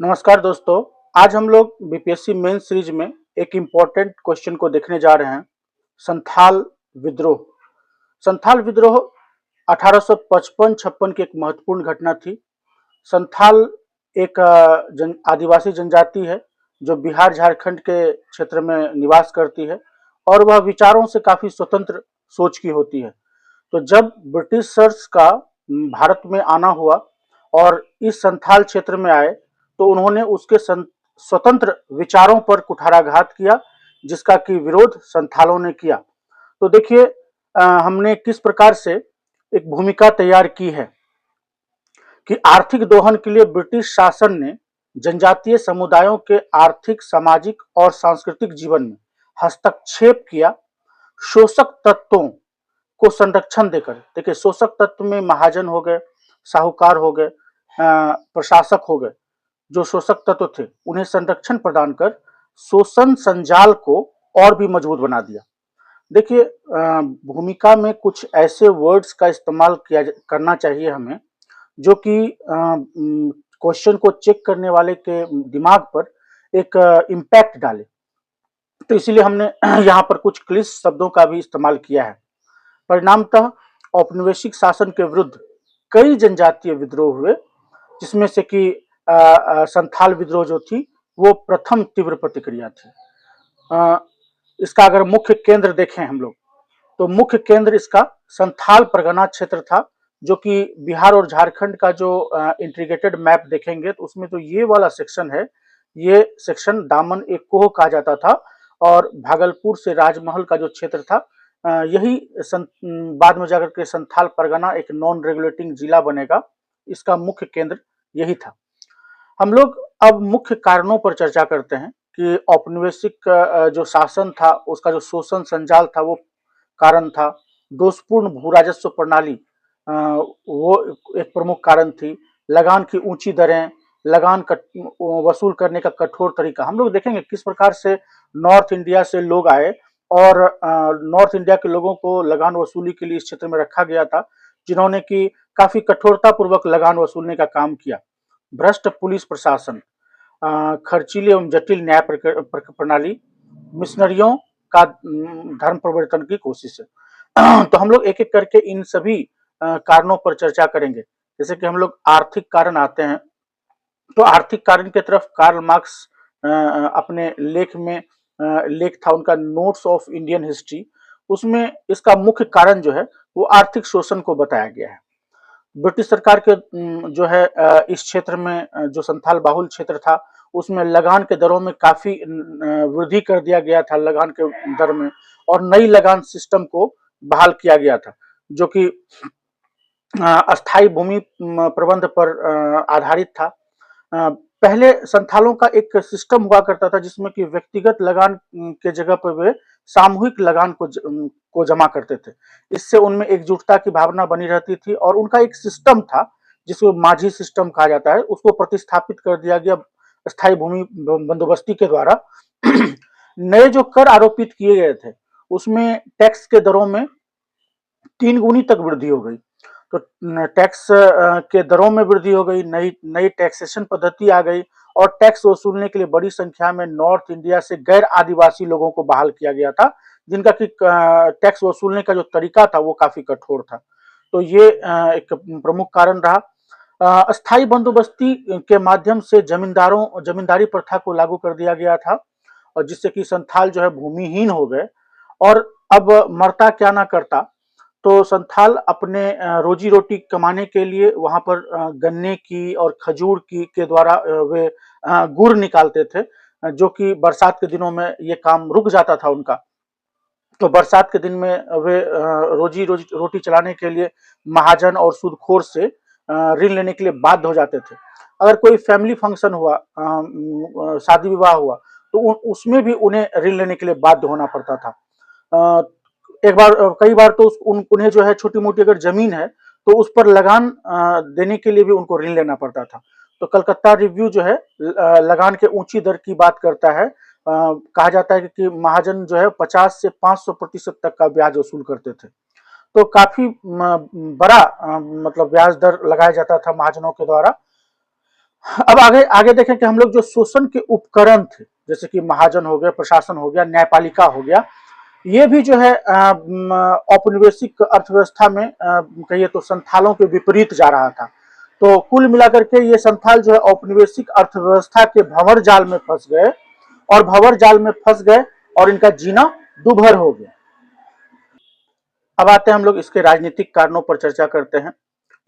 नमस्कार दोस्तों। आज हम लोग बीपीएससी मेन सीरीज में एक इम्पोर्टेंट क्वेश्चन को देखने जा रहे हैं। संथाल विद्रोह। संथाल विद्रोह 1855-56 की एक महत्वपूर्ण घटना थी। संथाल एक आदिवासी जनजाति है जो बिहार झारखंड के क्षेत्र में निवास करती है और वह विचारों से काफी स्वतंत्र सोच की होती है। तो जब ब्रिटिशर्स का भारत में आना हुआ और इस संथाल क्षेत्र में आए तो उन्होंने उसके स्वतंत्र विचारों पर कुठाराघात किया, जिसका कि विरोध संथालों ने किया। तो देखिए हमने किस प्रकार से एक भूमिका तैयार की है कि आर्थिक दोहन के लिए ब्रिटिश शासन ने जनजातीय समुदायों के आर्थिक, सामाजिक और सांस्कृतिक जीवन में हस्तक्षेप किया। शोषक तत्वों को संरक्षण देकर, देखिए शोषक तत्व में महाजन हो गए, साहूकार हो गए, प्रशासक हो गए, जो शोषक तत्व थे उन्हें संरक्षण प्रदान कर शोषण संजाल को और भी मजबूत बना दिया। देखिए भूमिका में कुछ ऐसे वर्ड्स का इस्तेमाल करना चाहिए हमें जो कि क्वेश्चन को चेक करने वाले के दिमाग पर एक इम्पैक्ट डाले। तो इसीलिए हमने यहाँ पर कुछ क्लिष्ट शब्दों का भी इस्तेमाल किया है। परिणामतः औपनिवेशिक शासन के विरुद्ध कई जनजातीय विद्रोह हुए, जिसमें से कि संथाल विद्रोह जो थी वो प्रथम तीव्र प्रतिक्रिया थी। इसका अगर मुख्य केंद्र देखें हम लोग तो मुख्य केंद्र इसका संथाल परगना क्षेत्र था, जो कि बिहार और झारखंड का जो इंटीग्रेटेड मैप देखेंगे तो उसमें तो ये वाला सेक्शन है, ये सेक्शन दामन एक कोह कहा जाता था और भागलपुर से राजमहल का जो क्षेत्र था यही बाद में जाकर के संथाल परगना एक नॉन रेगुलेटिंग जिला बनेगा। इसका मुख्य केंद्र यही था। हम लोग अब मुख्य कारणों पर चर्चा करते हैं कि औपनिवेशिक जो शासन था उसका जो शोषण संजाल था वो कारण था। दोषपूर्ण भू राजस्व प्रणाली वो एक प्रमुख कारण थी। लगान की ऊंची दरें, लगान वसूल करने का कठोर तरीका। हम लोग देखेंगे किस प्रकार से नॉर्थ इंडिया से लोग आए और नॉर्थ इंडिया के लोगों को लगान वसूली के लिए इस क्षेत्र में रखा गया था, जिन्होंने कि काफी कठोरता पूर्वक लगान वसूलने का काम किया। भ्रष्ट पुलिस प्रशासन, खर्चीली एवं जटिल न्याय प्रणाली, मिशनरियों का धर्म परिवर्तन की कोशिश है। तो हम लोग एक एक करके इन सभी कारणों पर चर्चा करेंगे। जैसे कि हम लोग आर्थिक कारण आते हैं, तो आर्थिक कारण की तरफ कार्ल मार्क्स अपने लेख में लेख था उनका नोट्स ऑफ इंडियन हिस्ट्री, उसमें इसका मुख्य कारण जो है वो आर्थिक शोषण को बताया गया है। ब्रिटिश सरकार के जो है इस क्षेत्र में जो संथाल बाहुल क्षेत्र था उसमें लगान के दरों में काफी वृद्धि कर दिया गया था लगान के दर में, और नई लगान सिस्टम को बहाल किया गया था जो कि अस्थायी भूमि प्रबंध पर आधारित था। पहले संथालों का एक सिस्टम हुआ करता था जिसमें कि व्यक्तिगत लगान के जगह पर वे सामूहिक लगान को जमा करते थे। इससे उनमें एकजुटता की भावना बनी रहती थी और उनका एक सिस्टम था जिसको माझी सिस्टम कहा जाता है, उसको प्रतिस्थापित कर दिया गया स्थायी भूमि बंदोबस्ती के द्वारा। नए जो कर आरोपित किए गए थे उसमें टैक्स के दरों में 3 गुनी तक वृद्धि हो गई। तो टैक्स के दरों में वृद्धि हो गई, नई नई टैक्सेशन पद्धति आ गई और टैक्स वसूलने के लिए बड़ी संख्या में नॉर्थ इंडिया से गैर आदिवासी लोगों को बहाल किया गया था, जिनका कि टैक्स वसूलने का जो तरीका था वो काफी कठोर था। तो ये एक प्रमुख कारण रहा। अस्थायी बंदोबस्ती के माध्यम से जमींदारी प्रथा को लागू कर दिया गया था और जिससे कि संथाल जो है भूमिहीन हो गए। और अब मरता क्या ना करता, तो संथाल अपने रोजी रोटी कमाने के लिए वहां पर गन्ने की और खजूर की के द्वारा वे गुड़ निकालते थे, जो कि बरसात के दिनों में ये काम रुक जाता था उनका। तो बरसात के दिन में वे रोजी रोटी चलाने के लिए महाजन और सूदखोर से ऋण लेने के लिए बाध्य हो जाते थे। अगर कोई फैमिली फंक्शन हुआ, शादी विवाह हुआ, तो उसमें भी उन्हें ऋण लेने के लिए बाध्य होना पड़ता था। एक बार कई बार तो उन्हें जो है छोटी मोटी अगर जमीन है तो उस पर लगान देने के लिए भी उनको ऋण लेना पड़ता था। तो कलकत्ता रिव्यू जो है लगान के ऊंची दर की बात करता है। कहा जाता है कि महाजन जो है 50 से 500% तक का ब्याज वसूल करते थे। तो काफी बड़ा मतलब ब्याज दर लगाया जाता था महाजनों के द्वारा। अब आगे आगे देखें कि हम लोग जो शोषण के उपकरण थे, जैसे कि महाजन हो गया, प्रशासन हो गया, न्यायपालिका हो गया, ये भी जो है औपनिवेशिक अर्थव्यवस्था में कहिए तो संथालों के विपरीत जा रहा था। तो कुल मिलाकर के ये संथाल जो है औपनिवेशिक अर्थव्यवस्था के भंवर जाल में फंस गए, और भंवर जाल में फंस गए और इनका जीना दुभर हो गया। अब आते हैं हम लोग इसके राजनीतिक कारणों पर चर्चा करते हैं।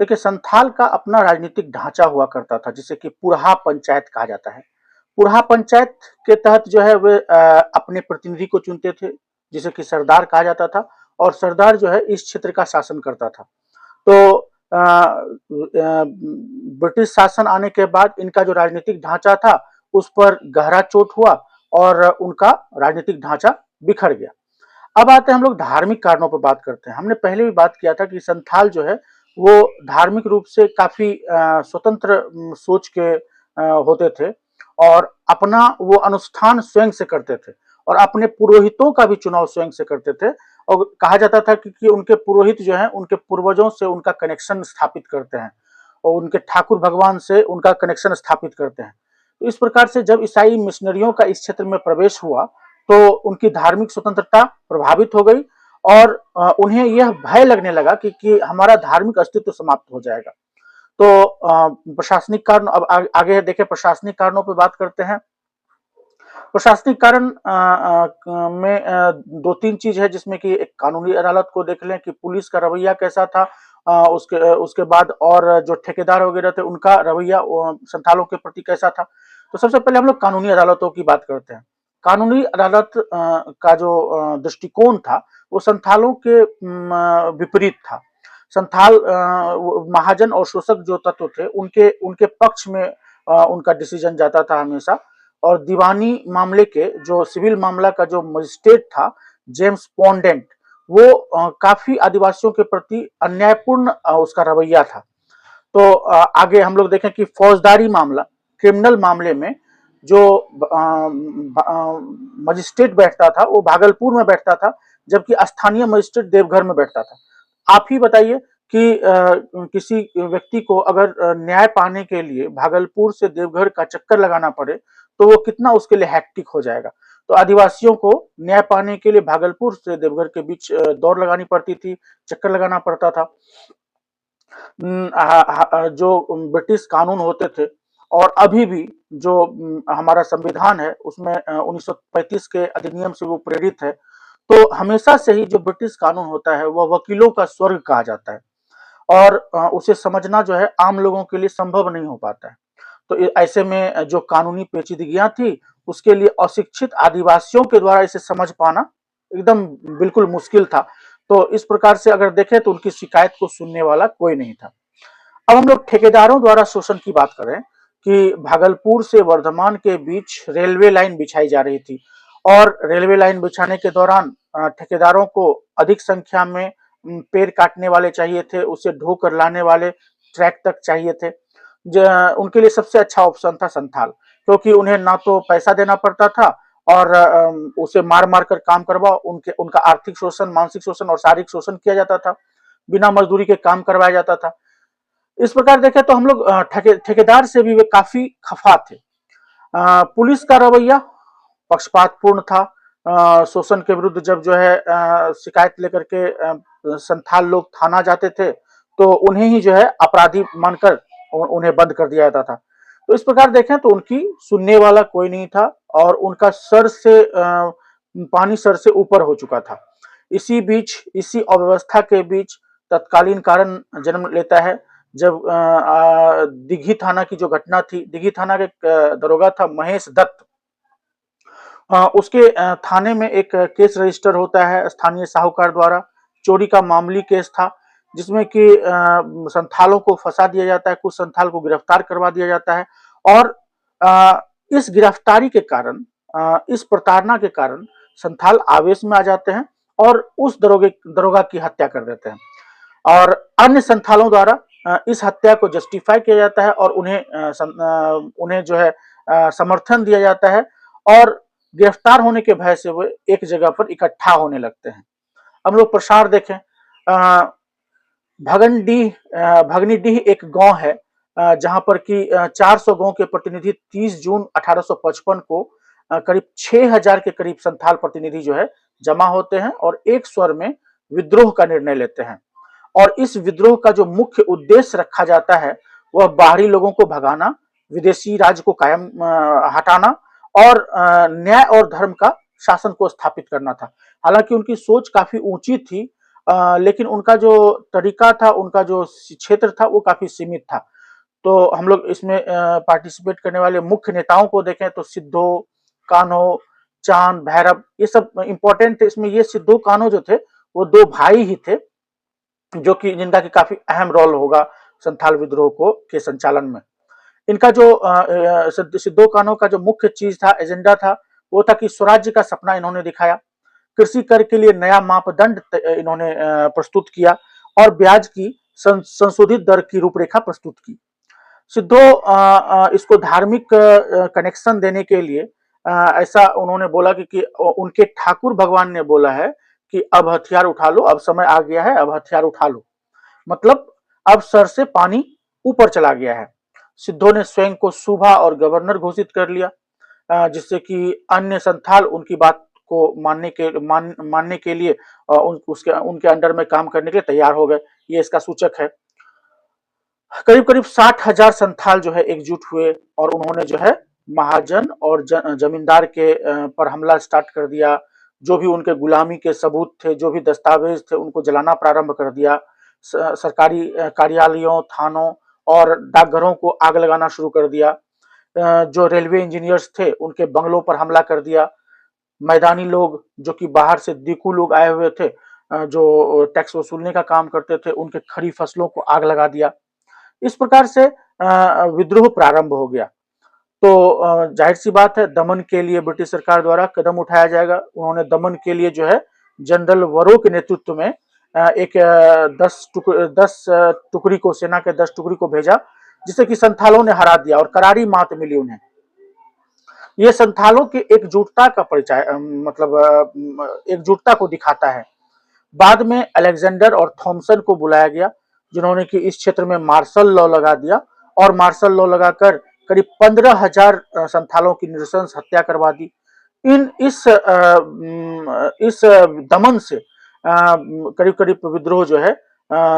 देखिए, संथाल का अपना राजनीतिक ढांचा हुआ करता था, जिसे कि पुरहा पंचायत कहा जाता है। पुरहा पंचायत के तहत जो है वे अपने प्रतिनिधि को चुनते थे, जिसे कि सरदार कहा जाता था, और सरदार जो है इस क्षेत्र का शासन करता था। तो ब्रिटिश शासन आने के बाद इनका जो राजनीतिक ढांचा था उस पर गहरा चोट हुआ और उनका राजनीतिक ढांचा बिखर गया। अब आते हैं हम लोग धार्मिक कारणों पर बात करते हैं। हमने पहले भी बात किया था कि संथाल जो है वो धार्मिक रूप से काफी स्वतंत्र सोच के होते थे, और अपना वो अनुष्ठान स्वयं से करते थे, और अपने पुरोहितों का भी चुनाव स्वयं से करते थे। और कहा जाता था कि उनके पुरोहित जो हैं उनके पूर्वजों से उनका कनेक्शन स्थापित करते हैं, और उनके ठाकुर भगवान से उनका कनेक्शन स्थापित करते हैं। तो इस प्रकार से जब ईसाई मिशनरियों का इस क्षेत्र में प्रवेश हुआ तो उनकी धार्मिक स्वतंत्रता प्रभावित हो गई, और उन्हें यह भय लगने लगा कि हमारा धार्मिक अस्तित्व समाप्त हो जाएगा। तो प्रशासनिक कारण, अब आगे देखें प्रशासनिक कारणों पर बात करते हैं। प्रशासनिक कारण में दो तीन चीज है, जिसमें कि एक कानूनी अदालत को देख लें कि पुलिस का रवैया कैसा था, उसके बाद और जो ठेकेदार वगैरह थे उनका रवैया संथालों के प्रति कैसा था। तो सबसे पहले हम लोग कानूनी अदालतों की बात करते हैं। कानूनी अदालत का जो दृष्टिकोण था वो संथालों के विपरीत था। संथाल महाजन और शोषक जो तत्व थे उनके उनके पक्ष में उनका डिसीजन जाता था हमेशा। और दीवानी मामले के जो सिविल मामला का जो मजिस्ट्रेट था जेम्स पॉन्डेंट, वो काफी आदिवासियों के प्रति अन्यायपूर्ण उसका रवैया था। तो आगे हम लोग देखें कि फौजदारी मामला, क्रिमिनल मामले में जो मजिस्ट्रेट बैठता था वो भागलपुर में बैठता था, जबकि स्थानीय मजिस्ट्रेट देवघर में बैठता था। आप ही बताइए कि किसी व्यक्ति को अगर न्याय पाने के लिए भागलपुर से देवघर का चक्कर लगाना पड़े तो वो कितना उसके लिए हैक्टिक हो जाएगा। तो आदिवासियों को न्याय पाने के लिए भागलपुर से देवघर के बीच दौड़ लगानी पड़ती थी, चक्कर लगाना पड़ता था। जो ब्रिटिश कानून होते थे और अभी भी जो हमारा संविधान है उसमें 1935 के अधिनियम से वो प्रेरित है। तो हमेशा से ही जो ब्रिटिश कानून होता है वह वकीलों का स्वर्ग कहा जाता है, और उसे समझना जो है आम लोगों के लिए संभव नहीं हो पाता है। तो ऐसे में जो कानूनी पेचीदगियां थी उसके लिए अशिक्षित आदिवासियों के द्वारा इसे समझ पाना एकदम बिल्कुल मुश्किल था। तो इस प्रकार से अगर देखें तो उनकी शिकायत को सुनने वाला कोई नहीं था। अब हम लोग ठेकेदारों द्वारा शोषण की बात करें कि भागलपुर से वर्धमान के बीच रेलवे लाइन बिछाई जा रही थी, और रेलवे लाइन बिछाने के दौरान ठेकेदारों को अधिक संख्या में पेड़ काटने वाले चाहिए थे, उसे ढो कर लाने वाले ट्रैक तक चाहिए थे। उनके लिए सबसे अच्छा ऑप्शन था संथाल, क्योंकि उन्हें ना तो पैसा देना पड़ता था और उसे मार मार कर काम करवाओ, उनका आर्थिक शोषण, मानसिक शोषण और शारीरिक शोषण किया जाता था, बिना मजदूरी के काम करवाया जाता था। इस प्रकार देखें तो हम लोग ठेकेदार से भी वे काफी खफा थे। पुलिस का रवैया पक्षपातपूर्ण था। शोषण के विरुद्ध जब जो है शिकायत लेकर के संथाल लोग थाना जाते थे तो उन्हें ही जो है अपराधी मानकर उन्हें बंद कर दिया जाता था। तो इस प्रकार देखें तो उनकी सुनने वाला कोई नहीं था, और उनका पानी सर से ऊपर हो चुका था। इसी बीच, इसी अव्यवस्था के बीच तत्कालीन कारण जन्म लेता है, जब दिघी थाना की जो घटना थी। दिघी थाना के दरोगा था महेश दत्त। उसके थाने में एक केस रजिस्टर होता है स्थानीय साहूकार द्वारा। चोरी का मामूली केस था, जिसमें कि संथालों को फंसा दिया जाता है, कुछ संथाल को गिरफ्तार करवा दिया जाता है, और इस गिरफ्तारी के कारण, इस प्रताड़ना के कारण संथाल आवेश में आ जाते हैं और उस दरोगा की हत्या कर देते हैं, और अन्य संथालों द्वारा इस हत्या को जस्टिफाई किया जाता है और उन्हें जो है समर्थन दिया जाता है, और गिरफ्तार होने के भय से वो एक जगह पर इकट्ठा होने लगते हैं। हम लोग प्रसार देखें, भगनीडीह एक गांव है जहां पर कि 400 गांव के प्रतिनिधि 30 जून 1855 को करीब 6000 के करीब संथाल प्रतिनिधि जो है जमा होते हैं और एक स्वर में विद्रोह का निर्णय लेते हैं। और इस विद्रोह का जो मुख्य उद्देश्य रखा जाता है वह बाहरी लोगों को भगाना, विदेशी राज को कायम हटाना और न्याय और धर्म का शासन को स्थापित करना था। हालांकि उनकी सोच काफी ऊंची थी, लेकिन उनका जो तरीका था, उनका जो क्षेत्र था वो काफी सीमित था। तो हम लोग इसमें पार्टिसिपेट करने वाले मुख्य नेताओं को देखें तो सिद्धो, कान्हो, चांद, भैरव, ये सब इंपॉर्टेंट थे। इसमें ये सिद्धो कान्हो जो थे वो दो भाई ही थे, जो कि जिनका की काफी अहम रोल होगा संथाल विद्रोह को के संचालन में। इनका जो सिद्धो कान्हो का जो मुख्य चीज था, एजेंडा था, वो था कि स्वराज्य का सपना इन्होंने दिखाया, कृषि कर के लिए नया मापदंड इन्होंने प्रस्तुत किया और ब्याज की संशोधित दर की रूपरेखा प्रस्तुत की। सिद्धो इसको धार्मिक कनेक्शन देने के लिए ऐसा उन्होंने बोला कि उनके ठाकुर भगवान ने बोला है कि अब हथियार उठा लो, अब समय आ गया है, अब हथियार उठा लो, मतलब अब सर से पानी ऊपर चला गया है। सिद्धो ने स्वयं को सूबा और गवर्नर घोषित कर लिया, जिससे कि अन्य संथाल उनकी बात को मानने के लिए उनके अंडर में काम करने के लिए तैयार हो गए। ये इसका सूचक है। करीब करीब 60,000 संथाल जो है एकजुट हुए और उन्होंने जो है महाजन और जमींदार के पर हमला स्टार्ट कर दिया। जो भी उनके गुलामी के सबूत थे, जो भी दस्तावेज थे, उनको जलाना प्रारंभ कर दिया। सरकारी कार्यालयों, थानों और डाकघरों को आग लगाना शुरू कर दिया। जो रेलवे इंजीनियर्स थे उनके बंगलों पर हमला कर दिया। मैदानी लोग जो कि बाहर से दिकू लोग आए हुए थे, जो टैक्स वसूलने का काम करते थे, उनके खड़ी फसलों को आग लगा दिया। इस प्रकार से विद्रोह प्रारंभ हो गया। तो जाहिर सी बात है, दमन के लिए ब्रिटिश सरकार द्वारा कदम उठाया जाएगा। उन्होंने दमन के लिए जो है जनरल वरो के नेतृत्व में एक 10 टुकड़ी को, सेना के 10 टुकड़ी को भेजा, जिससे कि संथालों ने हरा दिया और करारी मात मिली उन्हें। ये संथालों की एकजुटता का परिचय, मतलब एकजुटता को दिखाता है। बाद में अलेक्जेंडर और थॉमसन को बुलाया गया, जिन्होंने कि इस क्षेत्र में मार्शल लॉ लगा दिया और मार्शल लॉ लगाकर करीब 15,000 संथालों की नृशंस हत्या करवा दी। इस दमन से करीब करीब विद्रोह जो है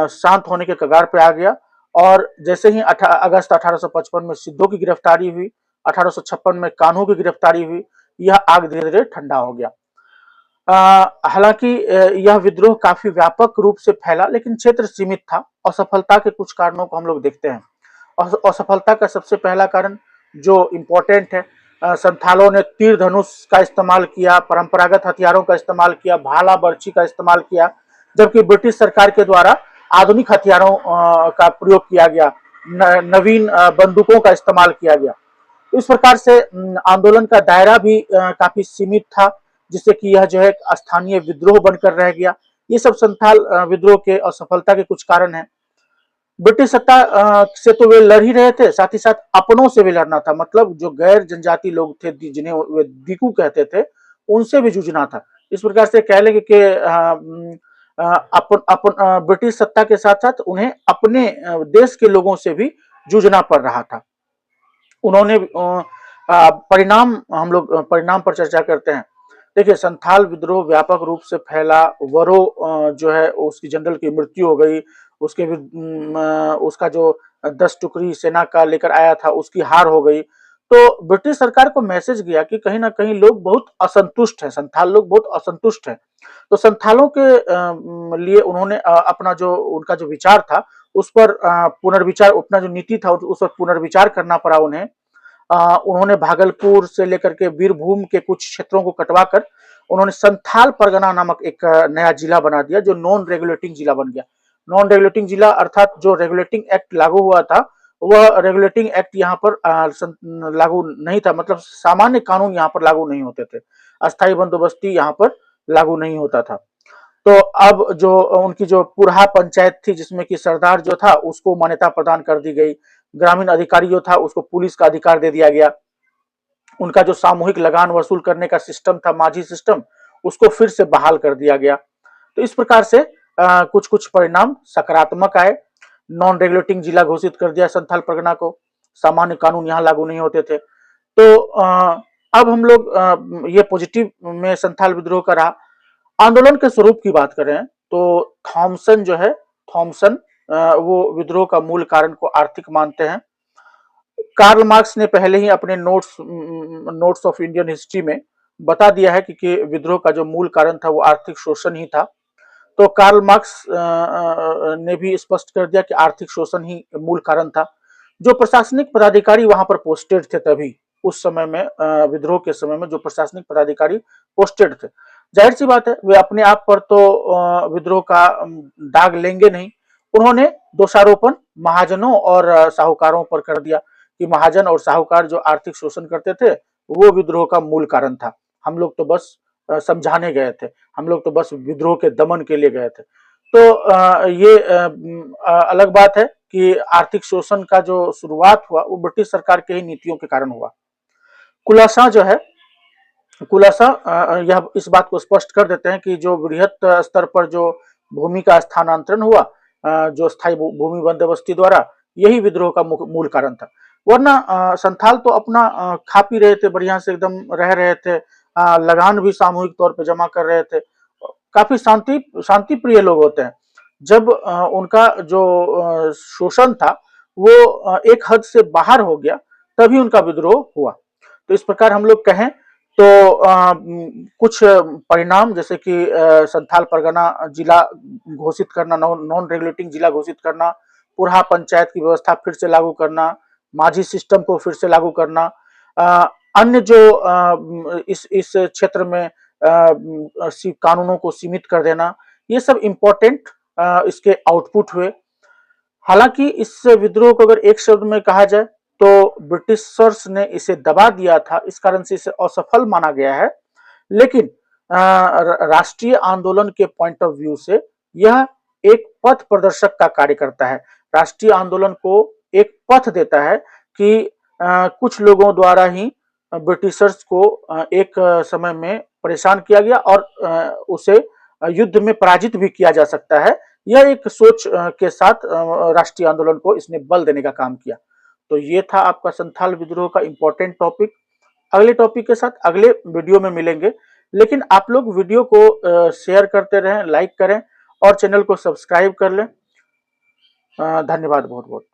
शांत होने के कगार पे आ गया। और जैसे ही अगस्त 1855 में सिद्धो की गिरफ्तारी हुई, 1856 में कान्हो की गिरफ्तारी हुई, यह आग धीरे धीरे ठंडा हो गया। हालांकि यह विद्रोह काफी व्यापक रूप से फैला, लेकिन क्षेत्र सीमित था। असफलता के कुछ कारणों को हम लोग देखते हैं। असफलता का सबसे पहला कारण जो इम्पोर्टेंट है, संथालों ने तीर धनुष का इस्तेमाल किया, परंपरागत हथियारों का इस्तेमाल किया, भाला बर्छी का इस्तेमाल किया, जबकि ब्रिटिश सरकार के द्वारा आधुनिक हथियारों का प्रयोग किया गया, नवीन बंदूकों का इस्तेमाल किया गया। इस प्रकार से आंदोलन का दायरा भी काफी सीमित था, जिससे कि यह जो है स्थानीय विद्रोह बनकर रह गया। ये सब संथाल विद्रोह के असफलता के कुछ कारण हैं। ब्रिटिश सत्ता से तो वे लड़ ही रहे थे, साथ ही साथ अपनों से भी लड़ना था, मतलब जो गैर जनजाति लोग थे, जिन्हें वे दिकू कहते थे, उनसे भी जूझना था। इस प्रकार से कह लेंगे कि ब्रिटिश सत्ता के साथ साथ उन्हें अपने देश के लोगों से भी जूझना पड़ रहा था। उन्होंने परिणाम, हम लोग परिणाम पर चर्चा करते हैं। देखिए, संथाल विद्रोह व्यापक रूप से फैला। वरो जो है उसकी जनरल की मृत्यु हो गई, उसका जो 10 टुकड़ी सेना का लेकर आया था उसकी हार हो गई। तो ब्रिटिश सरकार को मैसेज गया कि कहीं ना कहीं लोग बहुत असंतुष्ट हैं, संथाल लोग बहुत असंतुष्ट हैं। तो संथालों के लिए उन्होंने अपना जो उनका जो विचार था उस पर पुनर्विचार, अपना जो नीति था उस पर पुनर्विचार करना पड़ा उन्हें। उन्होंने भागलपुर से लेकर के वीरभूम के कुछ क्षेत्रों को कटवाकर उन्होंने संथाल परगना नामक एक नया जिला बना दिया, जो नॉन रेगुलेटिंग जिला बन गया। नॉन रेगुलेटिंग जिला अर्थात जो रेगुलेटिंग एक्ट लागू हुआ था, वह रेगुलेटिंग एक्ट यहाँ पर लागू नहीं था, मतलब सामान्य कानून यहाँ पर लागू नहीं होते थे, अस्थायी बंदोबस्ती यहाँ पर लागू नहीं होता था। तो अब जो उनकी जो पुरहा पंचायत थी, जिसमें कि सरदार जो था उसको मान्यता प्रदान कर दी गई, ग्रामीण अधिकारी जो था उसको पुलिस का अधिकार दे दिया गया। उनका जो सामूहिक लगान वसूल करने का सिस्टम था, माझी सिस्टम, उसको फिर से बहाल कर दिया गया। तो इस प्रकार से कुछ कुछ परिणाम सकारात्मक आए। नॉन रेगुलेटिंग जिला घोषित कर दिया संथाल परगना को, सामान्य कानून यहाँ लागू नहीं होते थे। तो अब हम लोग ये पॉजिटिव में संथाल विद्रोह का रहा। आंदोलन के स्वरूप की बात करें तो थॉमसन जो है, थॉमसन वो विद्रोह का मूल कारण को आर्थिक मानते हैं। कार्ल मार्क्स ने पहले ही अपने नोट्स ऑफ इंडियन हिस्ट्री में बता दिया है कि विद्रोह का जो मूल कारण था वो आर्थिक शोषण ही था। तो कार्ल मार्क्स ने भी स्पष्ट कर दिया कि आर्थिक शोषण ही मूल कारण था। जो प्रशासनिक पदाधिकारी वहां पर पोस्टेड थे तभी उस समय में, विद्रोह के समय में जो प्रशासनिक पदाधिकारी पोस्टेड थे, जाहिर सी बात है वे अपने आप पर तो विद्रोह का दाग लेंगे नहीं। उन्होंने दोषारोपण महाजनों और साहूकारों पर कर दिया कि महाजन और साहूकार जो आर्थिक शोषण करते थे वो विद्रोह का मूल कारण था। हम लोग तो बस समझाने गए थे, हम लोग तो बस विद्रोह के दमन के लिए गए थे। तो ये अलग बात है कि आर्थिक शोषण का जो शुरुआत हुआ वो ब्रिटिश सरकार के ही नीतियों के कारण हुआ। कुलासा जो है, कुलासा यह इस बात को स्पष्ट कर देते हैं कि जो बृहत स्तर पर जो भूमि का स्थानांतरण हुआ, जो स्थायी भूमि बंदोबस्ती द्वारा, यही विद्रोह का मूल कारण था। वरना संथाल तो अपना खा पी रहे थे, बढ़िया से एकदम रह रहे थे, लगान भी सामूहिक तौर पर जमा कर रहे थे, काफी शांति प्रिय लोग होते हैं। जब उनका जो शोषण था वो एक हद से बाहर हो गया तभी उनका विद्रोह हुआ। तो इस प्रकार हम लोग कहें तो कुछ परिणाम जैसे कि संथाल परगना जिला घोषित करना, नॉन रेगुलेटिंग जिला घोषित करना, पुरहा पंचायत की व्यवस्था फिर से लागू करना, माझी सिस्टम को फिर से लागू करना, अन्य जो इस क्षेत्र में कानूनों को सीमित कर देना, ये सब इम्पोर्टेंट इसके आउटपुट हुए। हालांकि इस विद्रोह को अगर एक शब्द में कहा जाए तो ब्रिटिशर्स ने इसे दबा दिया था, इस कारण से इसे असफल माना गया है। लेकिन राष्ट्रीय आंदोलन के पॉइंट ऑफ व्यू से यह एक पथ प्रदर्शक का कार्य करता है। राष्ट्रीय आंदोलन को एक पथ देता है कि कुछ लोगों द्वारा ही ब्रिटिशर्स को एक समय में परेशान किया गया और उसे युद्ध में पराजित भी किया जा सकता है। यह एक सोच के साथ राष्ट्रीय आंदोलन को इसने बल देने का काम किया। तो ये था आपका संथाल विद्रोह का इंपॉर्टेंट टॉपिक। अगले टॉपिक के साथ अगले वीडियो में मिलेंगे, लेकिन आप लोग वीडियो को शेयर करते रहें, लाइक करें और चैनल को सब्सक्राइब कर लें। धन्यवाद बहुत बहुत।